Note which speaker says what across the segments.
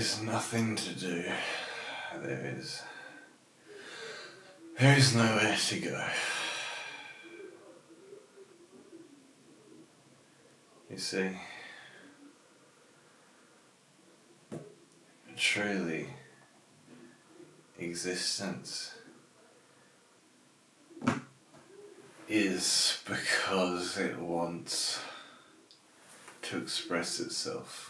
Speaker 1: is nothing to do. There is nowhere to go. You see, truly, existence is because it wants to express itself.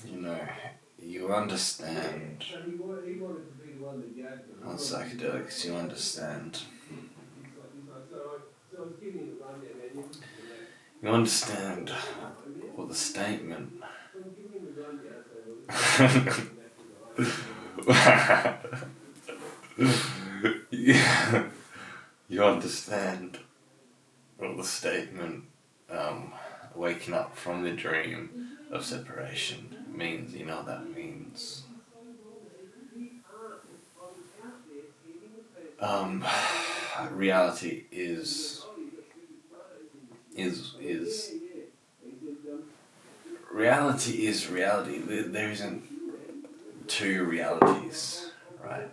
Speaker 1: You know, you understand on psychedelics, you understand. You understand what the statement you understand what the statement waking up from the dream of separation means. You know what that means. Reality is reality is reality. There isn't two realities, right?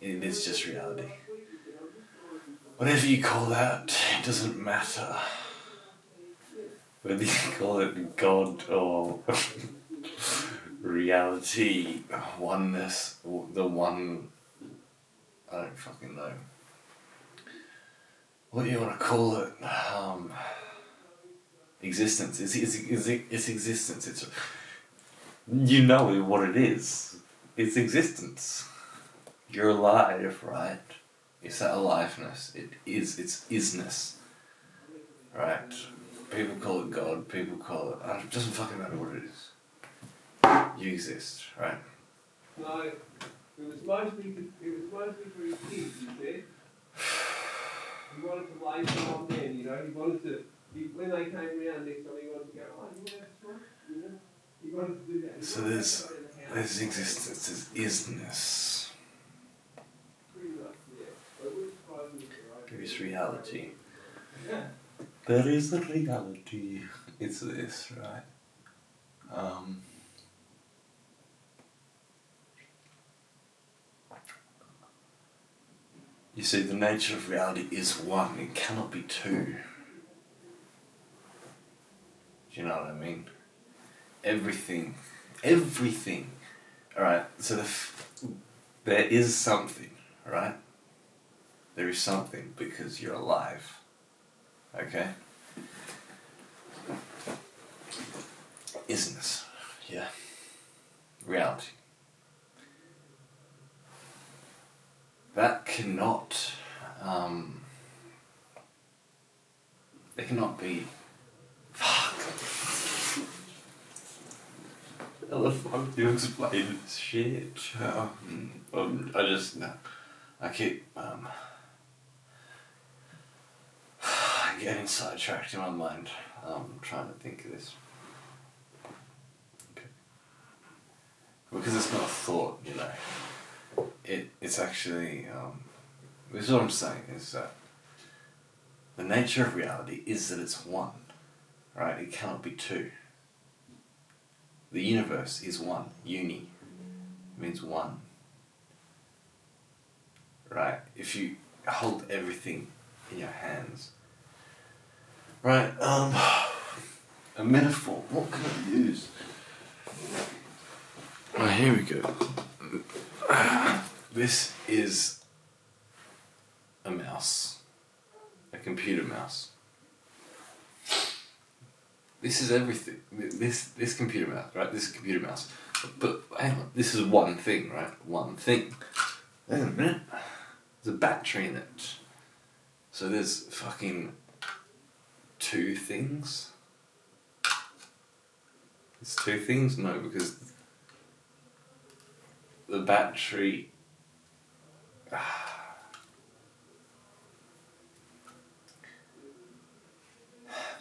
Speaker 1: It is just reality. Whatever you call that, it doesn't matter. Whether you call it God or reality, oneness, the one, I don't fucking know. What do you want to call it? Existence. It's existence. It's, you know what it is. It's existence. You're alive, right? It's that aliveness. It's isness. Right? People call it God, people call it... It doesn't fucking matter what it is. You exist, right?
Speaker 2: No, it was mostly for his kids, he said. He wanted to lay them on them, you know, he wanted to... when they came around next time, he wanted to go, oh, you want to have a smoke? You know? He wanted to do that.
Speaker 1: So there's existence, there's isness. There is reality. There is a reality. It's this, right? You see, the nature of reality is one. It cannot be two. Do you know what I mean? Everything. Alright, so there is something, right? There is something because you're alive. Okay? Isness. Yeah. Reality. That cannot, there cannot be, fuck. How the fuck do you explain this shit? I keep, getting sidetracked in my mind. I'm trying to think of this. Okay. Because it's not a thought, you know. It's actually, this is what I'm saying, is that the nature of reality is that it's one, right? It cannot be two. The universe is one. Uni means one, right? If you hold everything in your hands, right? A metaphor, what can I use? Oh, here we go. This is a mouse, a computer mouse. This is everything. This computer mouse, right? This is a computer mouse. But hang on, this is one thing, right? One thing. Wait a minute. There's a battery in it. So there's fucking two things? There's two things? No, because the battery...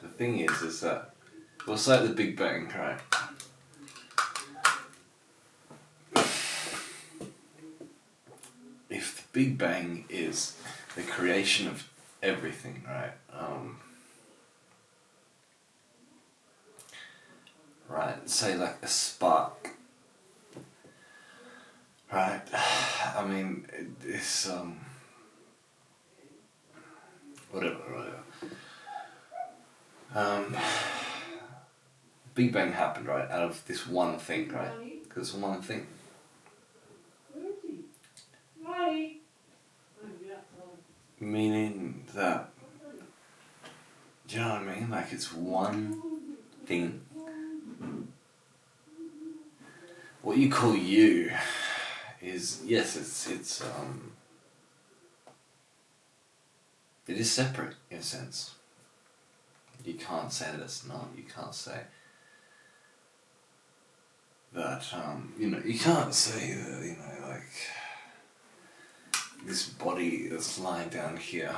Speaker 1: The thing is that, well, it's like the Big Bang, right? Big Bang is the creation of everything, right? Right, say like a spark, right? I mean, it's whatever. Big Bang happened, right, out of this one thing, right? Because one thing. Meaning that, do you know what I mean? Like, it's one thing. What you call you is, yes, it is separate in a sense. You can't say that it's not. You can't say that, you can't say that, like, this body that's lying down here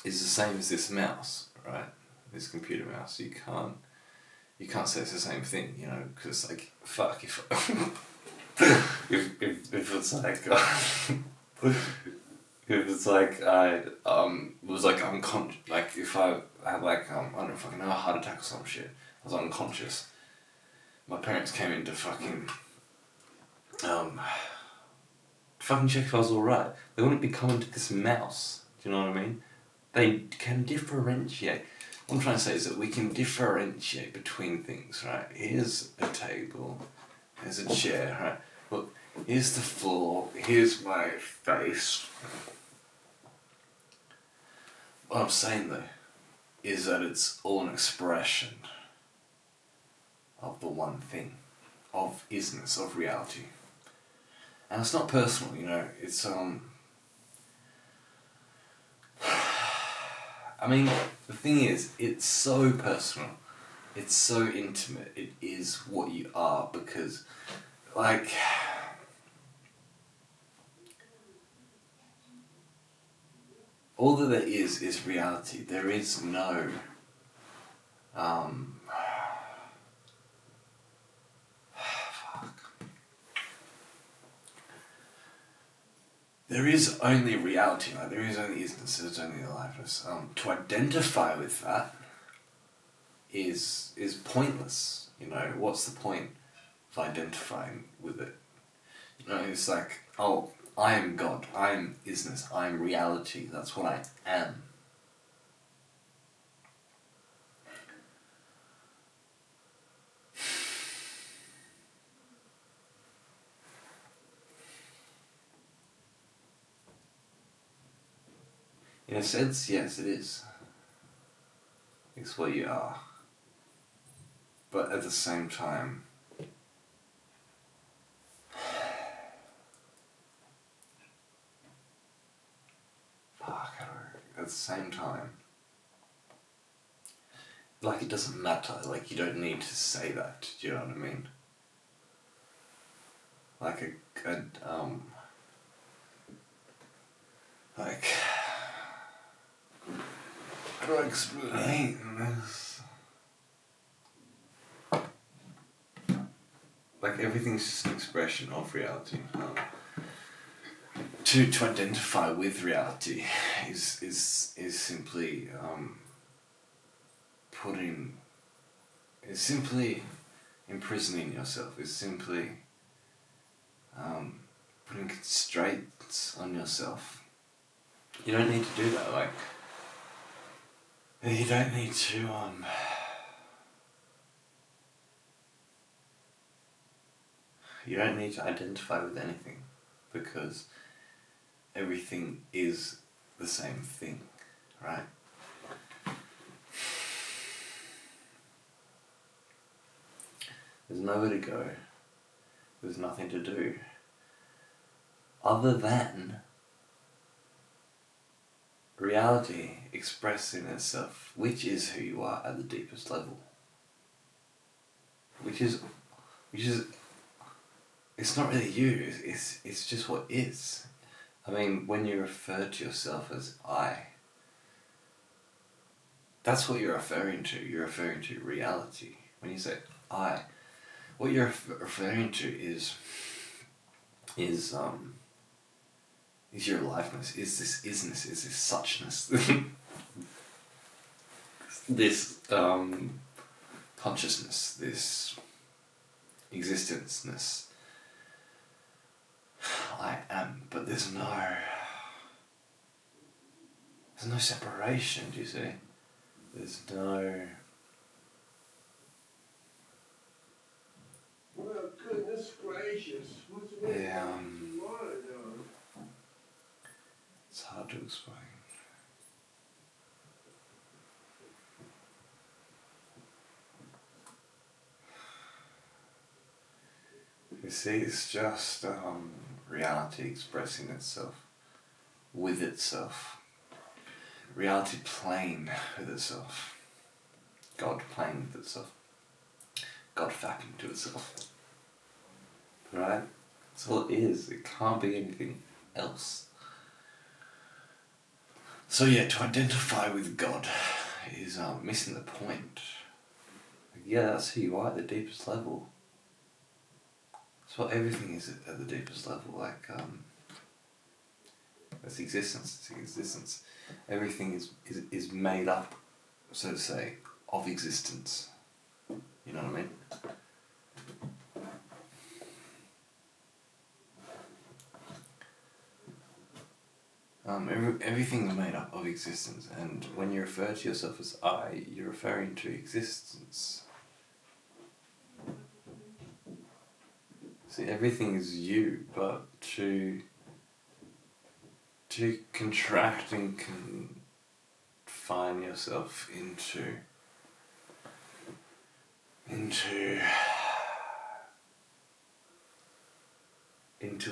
Speaker 1: is the same as this mouse, right? This computer mouse. You can't say it's the same thing, because, like, fuck, if if it's like, if it's like I was like unconscious, like if I had like I don't know, fucking a heart attack or some shit, I was unconscious. My parents came in to fucking check if I was alright. They wouldn't be coming to this mouse. Do you know what I mean? They can differentiate. What I'm trying to say is that we can differentiate between things, right? Here's a table, here's a chair, right? Look, here's the floor, here's my face. What I'm saying though is that it's all an expression of the one thing, of isness, of reality. And it's not personal, it's I mean, the thing is, it's so personal, it's so intimate, it is what you are, because, like, all that there is reality. There is no, there is only reality, like, there is only isness, there's only aliveness. To identify with that is pointless, what's the point of identifying with it? It's like, oh, I am God, I am isness, I am reality, that's what I am. In a sense, yes, it is. It's what you are. But at the same time, at the same time, like, it doesn't matter, like, you don't need to say that, do you know what I mean? Like like, how do I explain this? Like, everything's just an expression of reality. To identify with reality is simply is simply imprisoning yourself. Is simply putting constraints on yourself. You don't need to do that. Like, you don't need to you don't need to identify with anything, because everything is the same thing, right? There's nowhere to go. There's nothing to do other than reality expressing itself, which is who you are at the deepest level. Which is it's not really you, it's just what is. I mean, when you refer to yourself as I, that's what you're referring to. You're referring to reality. When you say I, what you're referring to is is your aliveness, is this isness, is this suchness, this consciousness, this existence-ness. I am, but there's no separation, do you see? There's no...
Speaker 2: Well, goodness gracious, what's the matter?
Speaker 1: Yeah,
Speaker 2: What are you doing?
Speaker 1: it's hard to explain. You see, it's just reality expressing itself with itself. Reality playing with itself. God playing with itself. God fapping to itself. Right? That's all it is. It can't be anything else. So yeah, to identify with God is missing the point. Yeah, that's who you are at the deepest level. That's what everything is at the deepest level. Like, that's existence. It's existence. Everything is made up, so to say, of existence. You know what I mean? Everything's made up of existence, and when you refer to yourself as I, you're referring to existence. See, everything is you, but to contract and confine yourself into an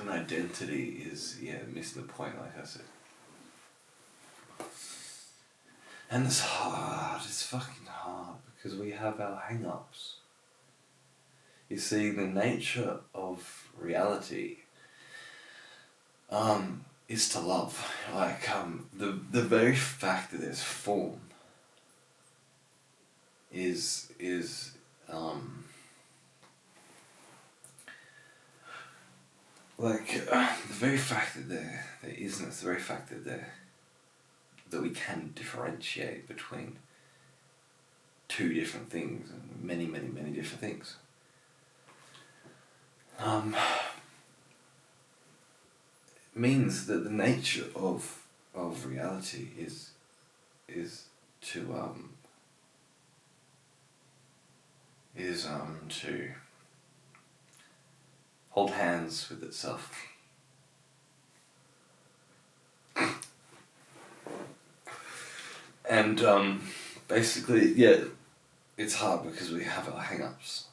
Speaker 1: identity is, missing the point, like I said. And it's hard, it's fucking hard, because we have our hang-ups. You see, the nature of reality is to love. Like, the very fact that there's form is the very fact that there isn't, the very fact that we can differentiate between two different things and many, many, many different things. Means that the nature of reality is to hold hands with itself. And basically, it's hard because we have our hang-ups.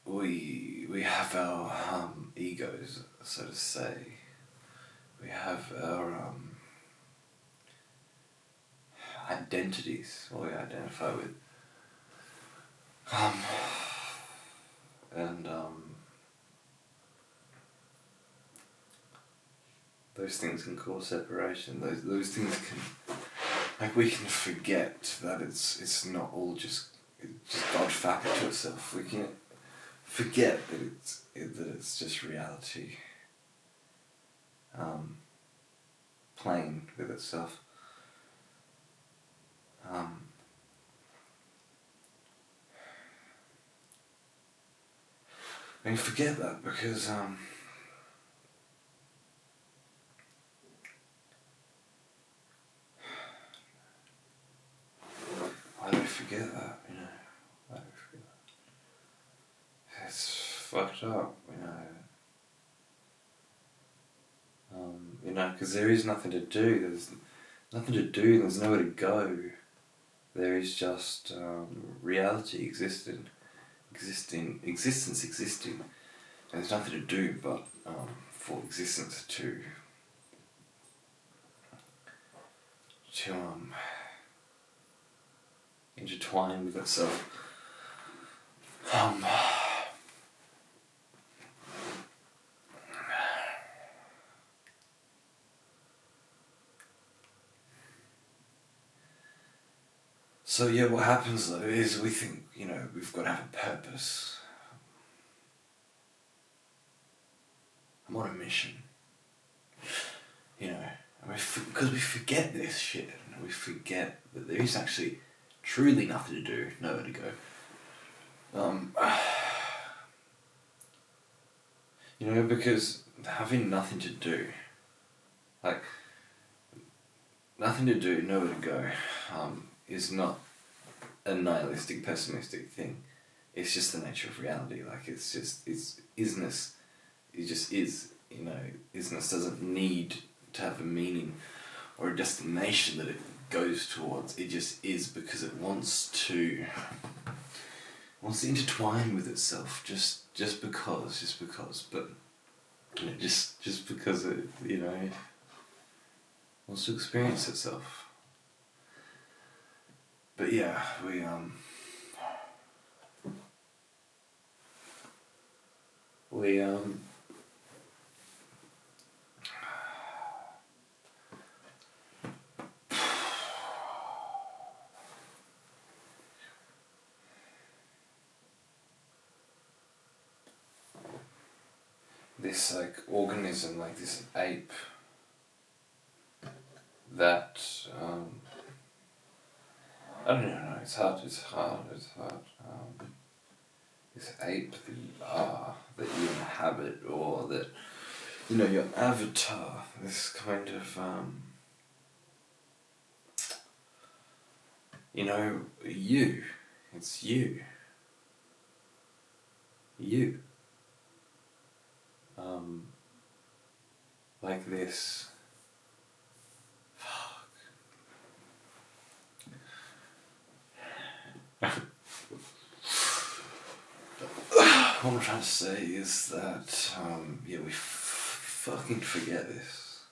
Speaker 1: We have our egos, so to say. We have our identities, what we identify with. And those things can cause separation. Those things can, like, we can forget that it's not all just God fapping to itself. We can forget that it's just reality playing with itself. And you forget that because why do I forget that, you know? Why do I forget that? It's fucked up, you know. Because there is nothing to do. There's nothing to do. There's nowhere to go. There is just reality existence existing. And there's nothing to do but for existence to intertwine with itself. So what happens though is we think, we've got to have a purpose. I'm on a mission. because we forget this shit. We forget that there is actually truly nothing to do, nowhere to go. Because having nothing to do, like, nothing to do, nowhere to go, is not a nihilistic, pessimistic thing. It's just the nature of reality. Like, it's isness. It just is. Isness doesn't need to have a meaning or a destination that it goes towards. It just is because it wants to intertwine with itself. Just because. But just because it wants to experience itself. But yeah, this organism, like this ape that I don't know, it's hard. This ape that you inhabit, or that your avatar, this kind of you. It's you. Like this. What I'm trying to say is that we fucking forget this,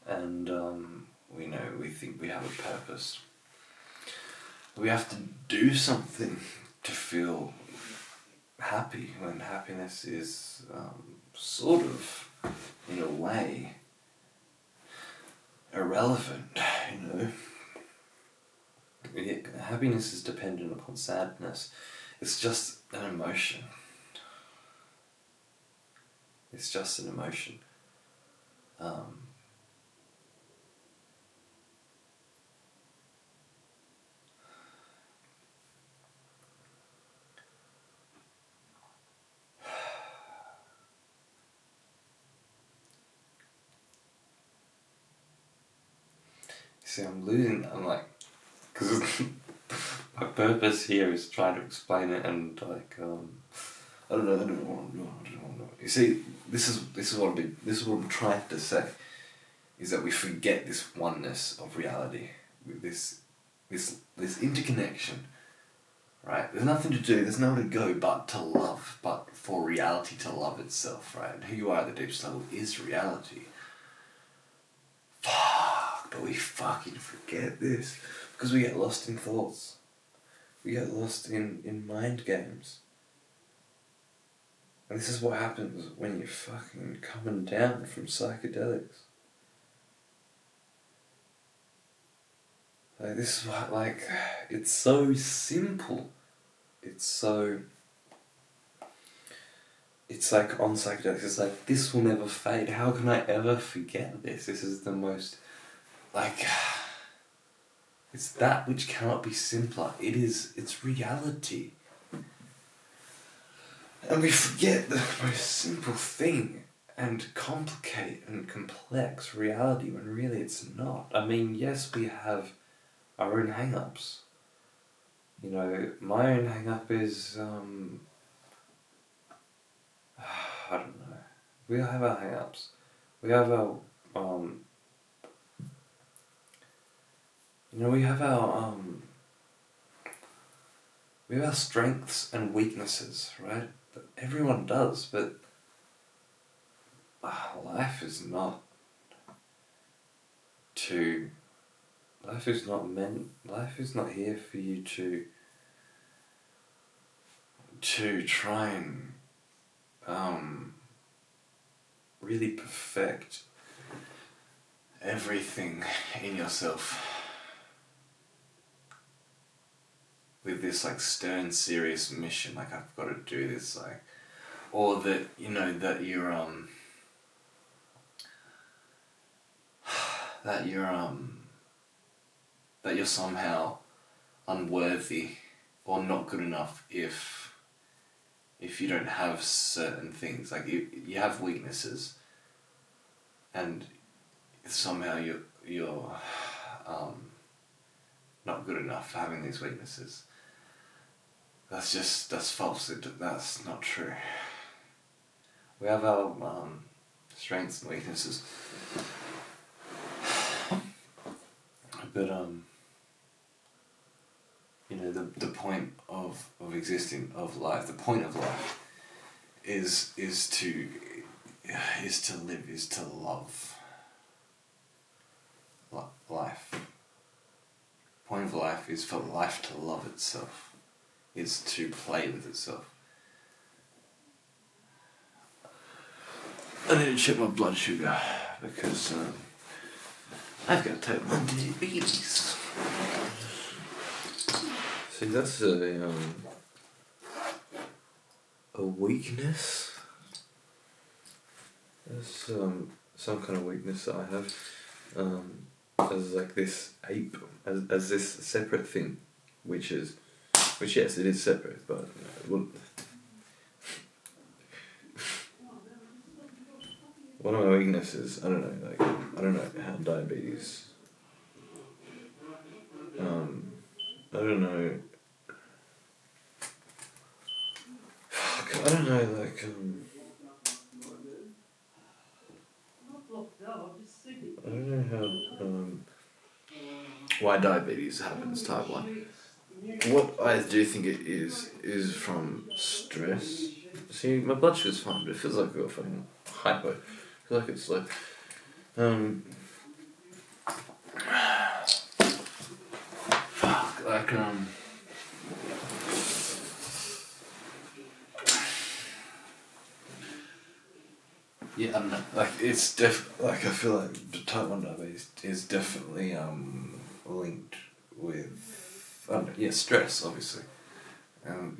Speaker 1: and we think we have a purpose. We have to do something to feel happy, when happiness is sort of, in a way, irrelevant. Happiness is dependent upon sadness. It's just an emotion. It's just an emotion. See, I'm like, because my purpose here is trying to explain it, and I don't know. You see, this is what I'm trying to say, is that we forget this oneness of reality, with this interconnection, right? There's nothing to do, there's nowhere to go but to love, but for reality to love itself, right? And who you are at the deepest level is reality. Fuck, but we fucking forget this, because we get lost in thoughts. We get lost in mind games. And this is what happens when you're fucking coming down from psychedelics. Like, this is what, it's so simple. It's like on psychedelics, it's like, this will never fade. How can I ever forget this? This is the most, it's that which cannot be simpler. It's reality. And we forget the most simple thing and complicate and complex reality when really it's not. I mean, yes, we have our own hang-ups. My own hang-up is, I don't know. We all have our hang-ups. We have our, we have our strengths and weaknesses, right? Everyone does, but life is not here for you to try and really perfect everything in yourself with this stern, serious mission, I've got to do this, or that, that you're that you're somehow unworthy or not good enough if you don't have certain things. Like you have weaknesses, and somehow you're not good enough for having these weaknesses. That's false. That's not true. We have our strengths and weaknesses, but the point of existing, of life, the point of life is to live, is to love life. The point of life is for life to love itself, is to play with itself. I need to check my blood sugar because I've got type 1 diabetes. See, that's a weakness. That's some kind of weakness that I have. As like this ape, as this separate thing, which yes, it is separate, but one of my weaknesses, I don't know how diabetes. I don't know. Fuck, I don't know, like I don't know how why diabetes happens, type 1. What I do think it is from stress. See, my blood sugar's fine, but it feels like I've got fucking hypo. I feel like it's like fuck, like yeah, I don't know. Like it's like I feel like the type 1 diabetes is definitely linked with stress, obviously, and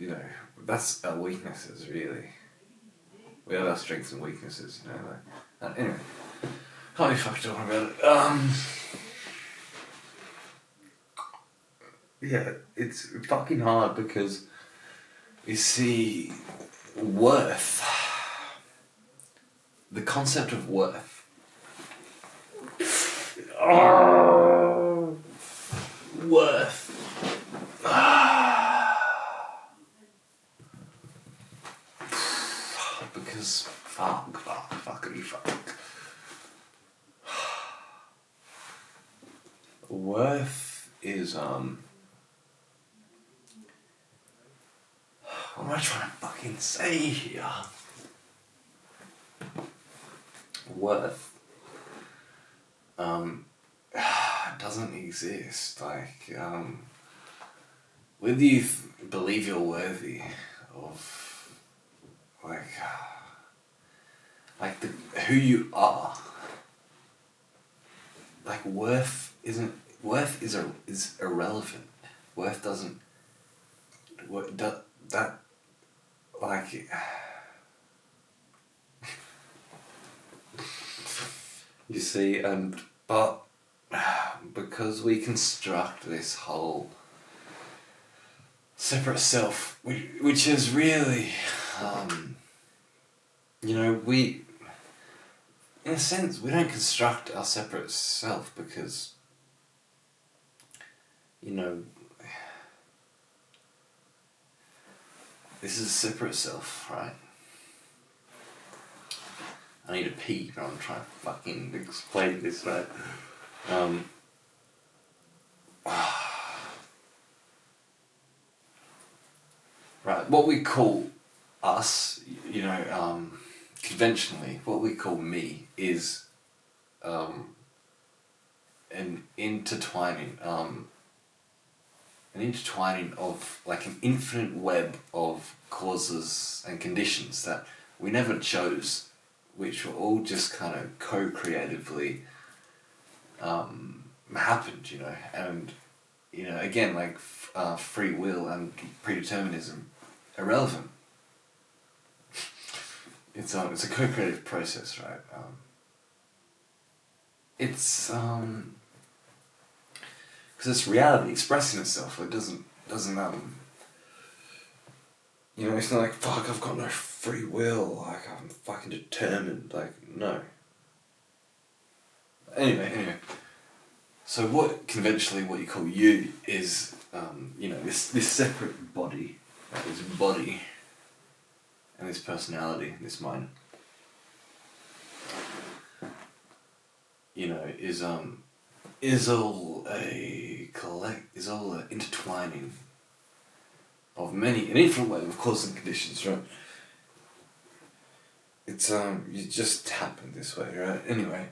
Speaker 1: that's our weaknesses really. We have our strengths and weaknesses, like anyway. Can't be fucking talking about it. Yeah, it's fucking hard because you see worth. The concept of worth. Oh, worth. Because fuckity fuck. Worth is what am I trying to fucking say here? Worth doesn't exist. Like whether you believe you're worthy of who you are, like worth is irrelevant. Worth doesn't that like you see, but because we construct this whole separate self, which is really, we, in a sense, we don't construct our separate self because, this is a separate self, right? I need a pee, but I'm trying to fucking explain this, right? Right, what we call us, conventionally, what we call me is an intertwining of like an infinite web of causes and conditions that we never chose, which were all just kind of co-creatively happened, and again, like free will and predeterminism, irrelevant. It's a co-creative process, right? it's because it's reality expressing itself. It doesn't it's not like, fuck, I've got no free will, like I'm fucking determined, like, no. Anyway. So what you call you is this separate body, this body and this personality, this mind, is all a intertwining of an infinite wave of causes and conditions, right? It's you just happen this way, right? Anyway,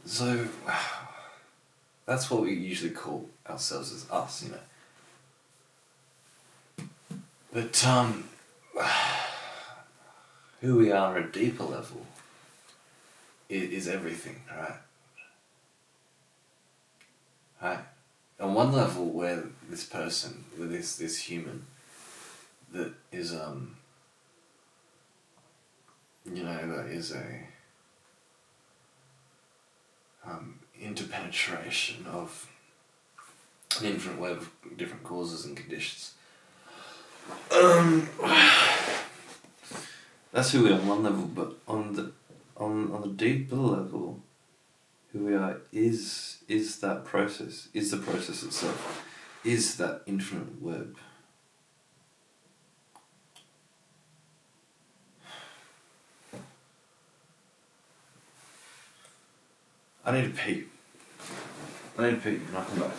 Speaker 1: so that's what we usually call ourselves as us, But who we are at a deeper level is everything, right? Right? On one level, where this person, with this human, that is that is a interpenetration of an infinite web of different causes and conditions. That's who we are on one level, but on the deeper level, who we are is that process, is the process itself, is that infinite web. I need to pee, and I'll come back.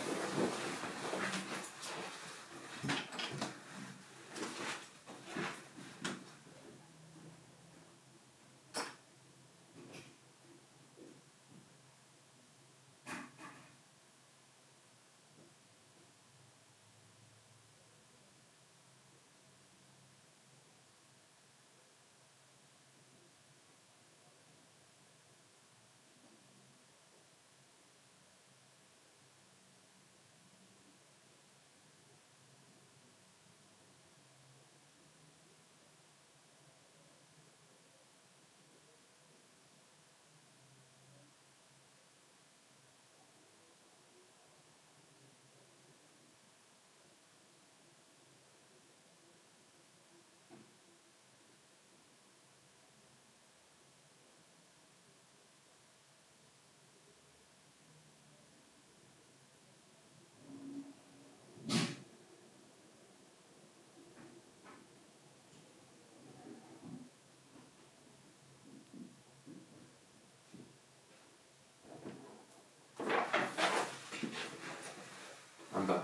Speaker 1: I'm back.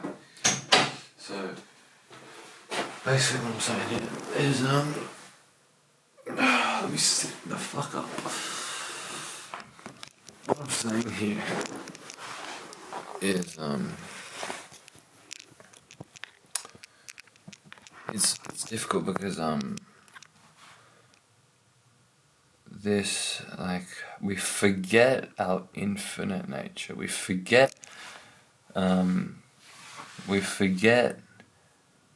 Speaker 1: So basically what I'm saying here is let me sit the fuck up. What I'm saying here is it's difficult because this, like, we forget our infinite nature. We forget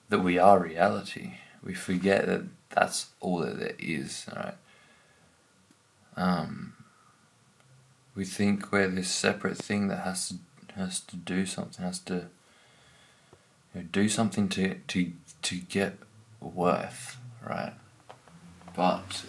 Speaker 1: that we are reality. We forget that that's all that there is, right? We think we're this separate thing that has to do something, has to do something to get worth, right? But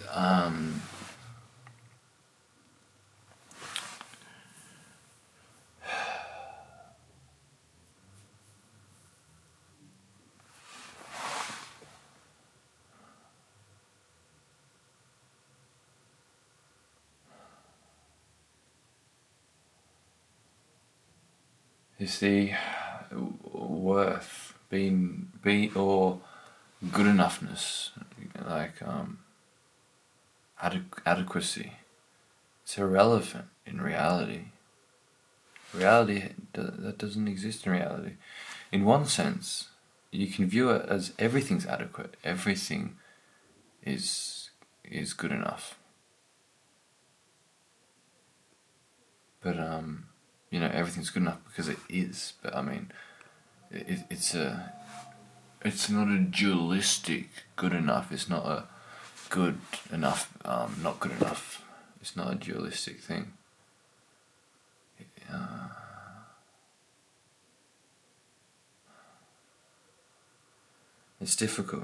Speaker 1: you see, worth, or good enoughness, like adequacy, it's irrelevant in reality. That doesn't exist in reality. In one sense, you can view it as everything's adequate, everything is good enough. But everything's good enough because it is. But I mean, it's not a dualistic good enough. It's not a good enough, not good enough. It's not a dualistic thing. It's difficult.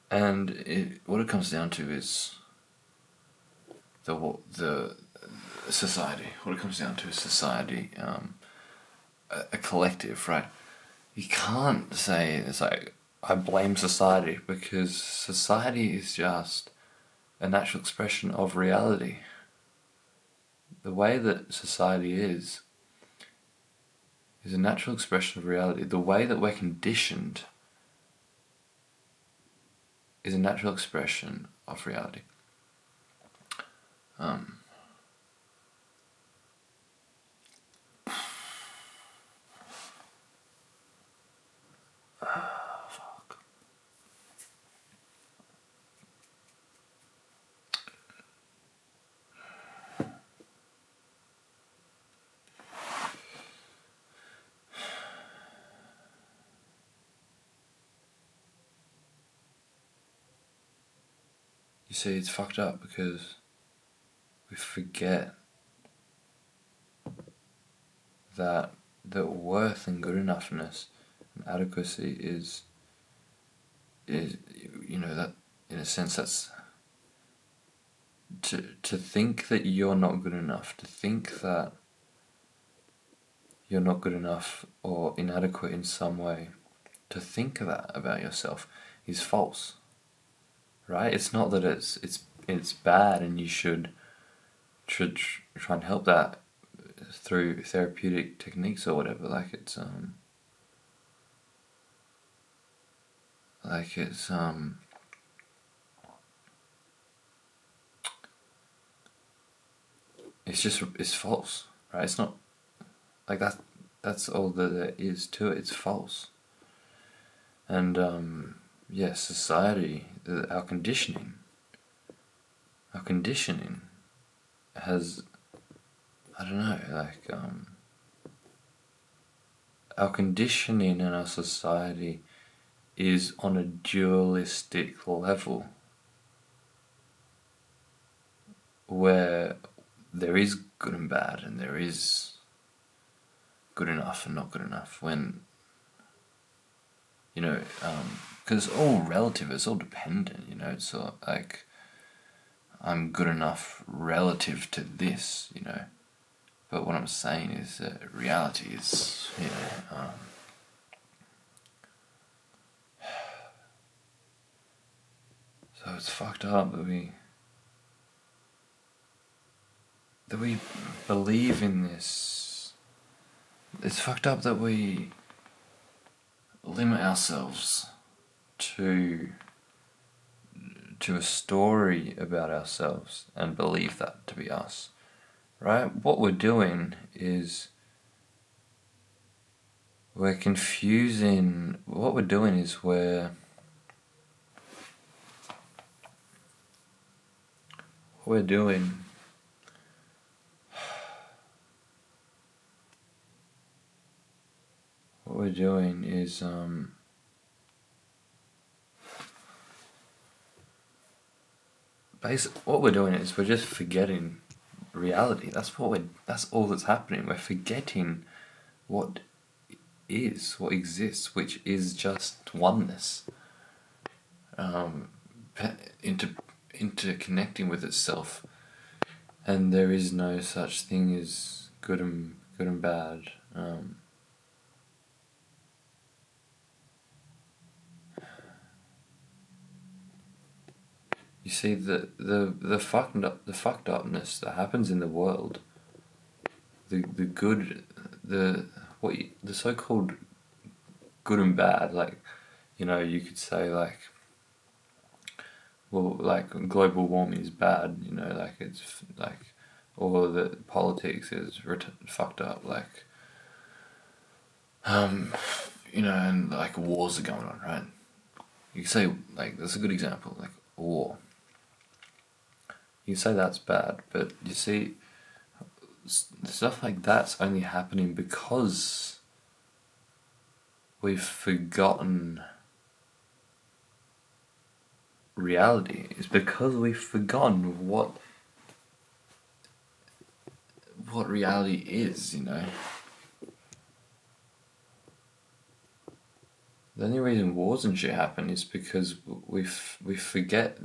Speaker 1: And what it comes down to is the society. What it comes down to is society, a collective, right? You can't say it's like I blame society, because society is just a natural expression of reality. The way that society is a natural expression of reality. The way that we're conditioned is a natural expression of reality. Fuck. You see, it's fucked up because we forget that worth and good enoughness and adequacy is that in a sense that's to think that you're not good enough, to think that you're not good enough or inadequate in some way, to think that about yourself is false, right? It's not that it's bad and you should try and help that through therapeutic techniques or whatever. It's false, right? It's not like that. That's all that there is to it. It's false. And society, our conditioning has, I don't know, our conditioning and our society is on a dualistic level where there is good and bad, and there is good enough and not good enough, when because it's all relative, it's all dependent, it's all, like, I'm good enough relative to this, but what I'm saying is that reality is, so it's fucked up that we believe in this. It's fucked up that we limit ourselves to a story about ourselves and believe that to be us, right? What we're doing is we're confusing. What we're doing is we're doing is what we're doing is we're just forgetting reality. That's all that's happening. We're forgetting what exists, which is just oneness, interconnecting with itself, and there is no such thing as good and bad. You see, the fucked upness that happens in the world, the so-called good and bad, you could say, global warming is bad, it's or that politics is fucked up, and wars are going on, right? You could say, that's a good example, war. You can say that's bad, but you see, stuff like that's only happening because we've forgotten reality. It's because we've forgotten what what reality is, you know. The only reason wars and shit happen is because we forget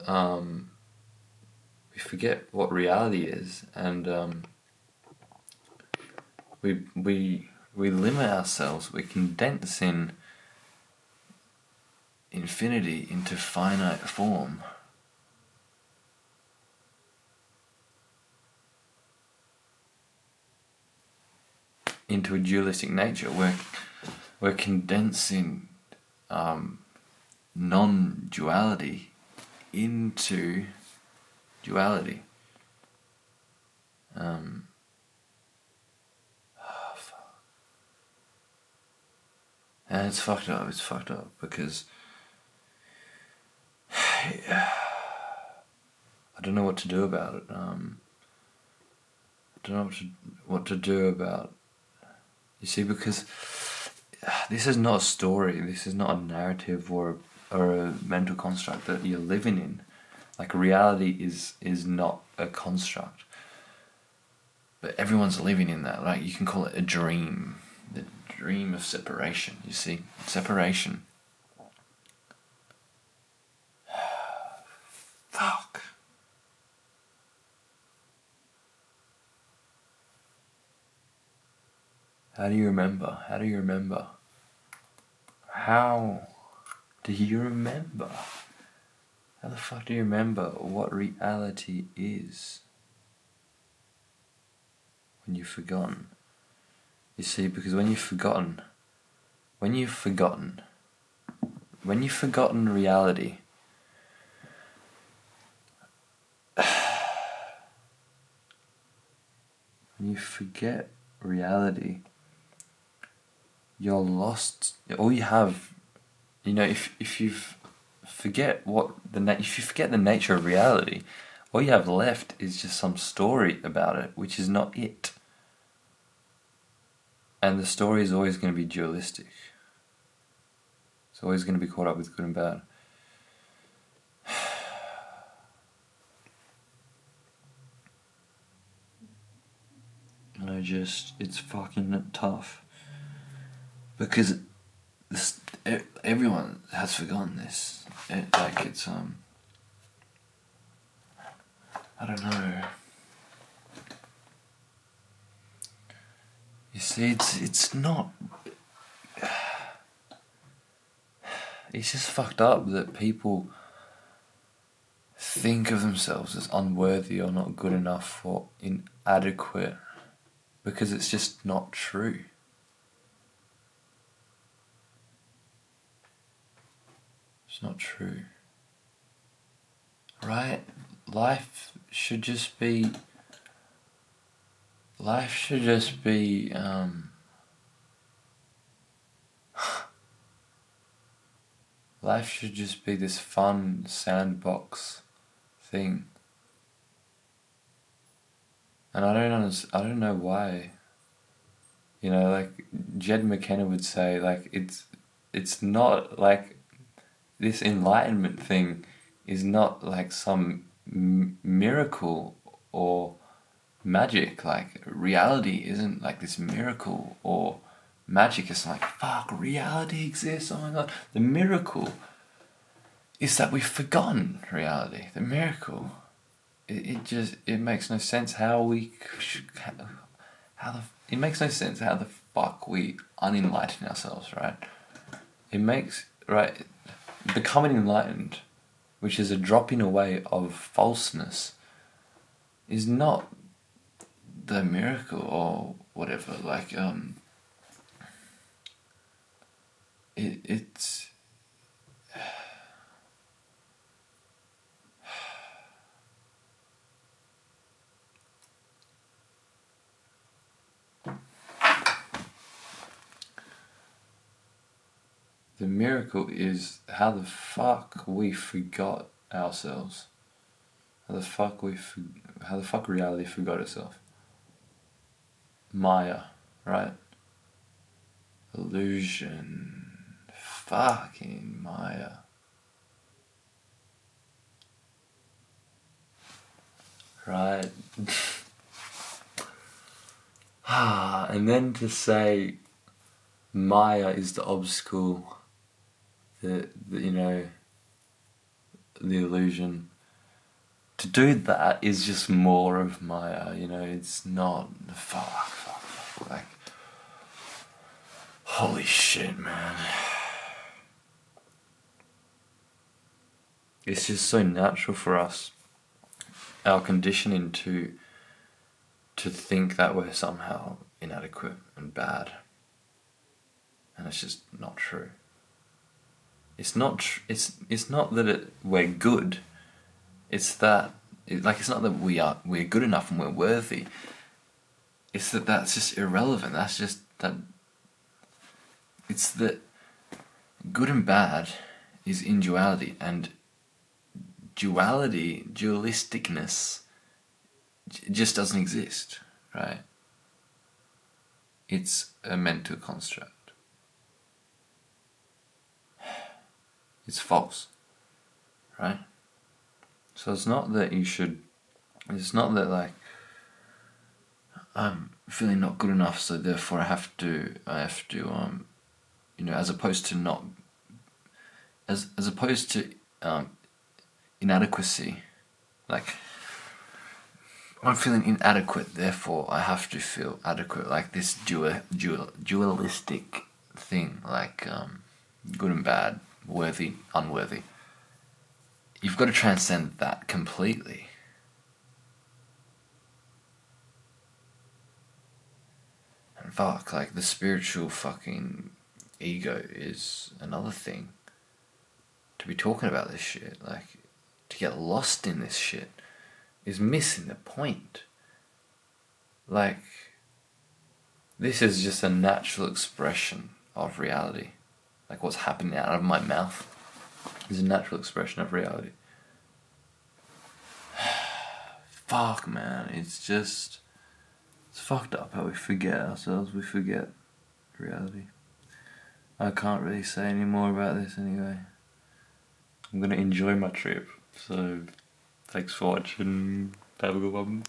Speaker 1: we forget what reality is, and we limit ourselves. We condense in infinity into finite form. Into a dualistic nature. We're condensing non-duality into duality. And it's fucked up. It's fucked up because I don't know what to do about it. I don't know what to do about. You see, because this is not a story. This is not a narrative or a mental construct that you're living in. Like, reality is not a construct. But everyone's living in that. Like, you can call it a dream. The dream of separation, you see. Separation. Fuck. How do you remember? How do you remember? How do you remember? How the fuck do you remember what reality is? When you've forgotten. You see, because when you've forgotten reality, when you forget reality, you're lost. All you have, you know, if you forget if you forget the nature of reality, all you have left is just some story about it, which is not it. And the story is always going to be dualistic. It's always going to be caught up with good and bad. And it's fucking tough. Because everyone has forgotten this. It's I don't know. You see, it's not. It's just fucked up that people think of themselves as unworthy or not good enough or inadequate, because it's just not true. It's not true. Right? Life should just be life should just be this fun sandbox thing. And I don't know why. You know, like Jed McKenna would say, like it's not like this enlightenment thing is not like some miracle or magic. Like, reality isn't like this miracle or magic. It's like, fuck, reality exists, oh my god. The miracle is that we've forgotten reality. The miracle, it makes no sense it makes no sense how the fuck we unenlighten ourselves, right? Becoming enlightened, which is a dropping away of falseness, is not the miracle or whatever. Like, it's the miracle is how the fuck we forgot ourselves. How the fuck reality forgot itself. Maya, right? Illusion. Fucking Maya. Right? And then to say Maya is the obstacle, the illusion. To do that is just more of Maya, it's not, fuck, like, holy shit, man. It's just so natural for us, our conditioning to think that we're somehow inadequate and bad. And it's just not true. It's not it's not that we're good. It's that it's not that we're good enough and we're worthy. It's that's just irrelevant. That's just that. It's that good and bad is in duality, and dualisticness just doesn't exist, right? It's a mental construct. It's false, right? So it's not that it's not that like I'm feeling not good enough, so therefore I have to as opposed to not as opposed to inadequacy, like I'm feeling inadequate, therefore I have to feel adequate, like this dualistic thing, like good and bad, worthy, unworthy. You've got to transcend that completely. And fuck, like the spiritual fucking ego is another thing. To be talking about this shit, like to get lost in this shit is missing the point. Like, this is just a natural expression of reality. Like what's happening out of my mouth is a natural expression of reality. Fuck, man, it's fucked up how we forget ourselves, we forget reality. I can't really say any more about this anyway. I'm gonna enjoy my trip, so thanks for watching, have a good one.